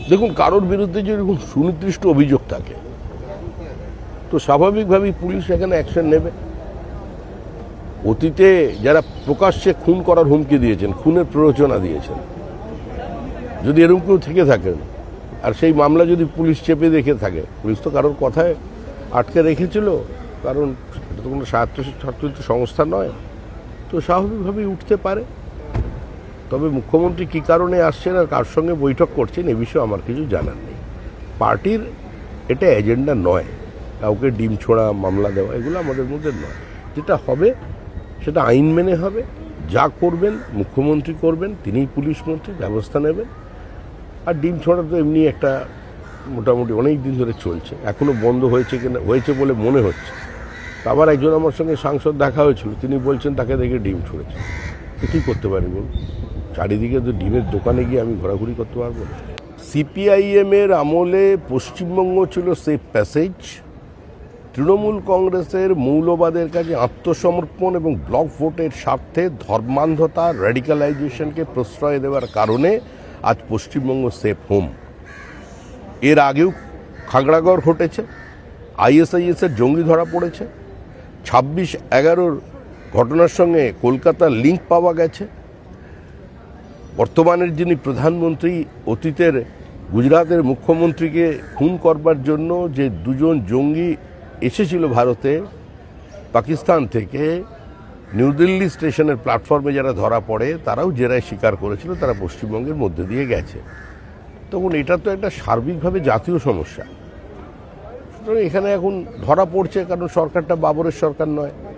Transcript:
দেখুন, কারোর বিরুদ্ধে যদি এরকম সুনির্দিষ্ট অভিযোগ থাকে তো স্বাভাবিকভাবেই পুলিশ এখানে অ্যাকশন নেবে। অতীতে যারা প্রকাশ্যে খুন করার হুমকি দিয়েছেন, খুনের প্ররোচনা দিয়েছেন, যদি এরকম কেউ থেকে থাকেন আর সেই মামলা যদি পুলিশ চেপে রেখে থাকে, পুলিশ তো কারোর কথায় আটকে রেখেছিল, কারণ এটা তো কোনো স্বায়ত্তশাসিত সংস্থা নয়, তো স্বাভাবিকভাবেই উঠতে পারে। তবে মুখ্যমন্ত্রী কী কারণে আসছেন আর কার সঙ্গে বৈঠক করছেন এ বিষয়ে আমার কিছু জানার নেই। পার্টির এটা এজেন্ডা নয়, কাউকে ডিম ছোঁড়া, মামলা দেওয়া, এগুলো আমাদের মধ্যে নয়। যেটা হবে সেটা আইন মেনে হবে। যা করবেন মুখ্যমন্ত্রী করবেন, তিনিই পুলিশ মন্ত্রী, ব্যবস্থা নেবেন। আর ডিম ছোঁড়া তো এমনি একটা মোটামুটি অনেক দিন ধরে চলছে, এখনও বন্ধ হয়েছে কিনা, হয়েছে বলে মনে হচ্ছে। আবার একজন আমার সঙ্গে সাংসদ দেখা হয়েছিল, তিনি বলছেন তাকে দেখে ডিম ছুঁড়েছে। তো কী করতে পারি বলুন? চারিদিকে তো ডিমের দোকানে গিয়ে আমি ঘোরাঘুরি করতে পারবো না। সিপিআইএমের আমলে পশ্চিমবঙ্গ ছিল সেফ প্যাসেজ। তৃণমূল কংগ্রেসের মৌলবাদের কাছে আত্মসমর্পণ এবং ব্লক ভোটের স্বার্থে ধর্মান্ধতা, র্যাডিক্যালাইজেশনকে প্রশ্রয় দেওয়ার কারণে আজ পশ্চিমবঙ্গ সেফ হোম। এর আগেও খাগড়াগড় ঘটেছে, আইএসআইএসের জঙ্গি ধরা পড়েছে, 26/11 ঘটনার সঙ্গে কলকাতার লিঙ্ক পাওয়া গেছে। বর্তমানের যিনি প্রধানমন্ত্রী অতীতের গুজরাটের মুখ্যমন্ত্রীকে খুন করবার জন্য যে দুজন জঙ্গি এসেছিল ভারতে পাকিস্তান থেকে, নিউ দিল্লি স্টেশনের প্ল্যাটফর্মে যারা ধরা পড়ে তারাও জেরায় স্বীকার করেছিল তারা পশ্চিমবঙ্গের মধ্যে দিয়ে গেছে। তখন এটা তো একটা সার্বিকভাবে জাতীয় সমস্যা। সুতরাং এখানে এখন ধরা পড়ছে কারণ সরকারটা বাবরের সরকার নয়।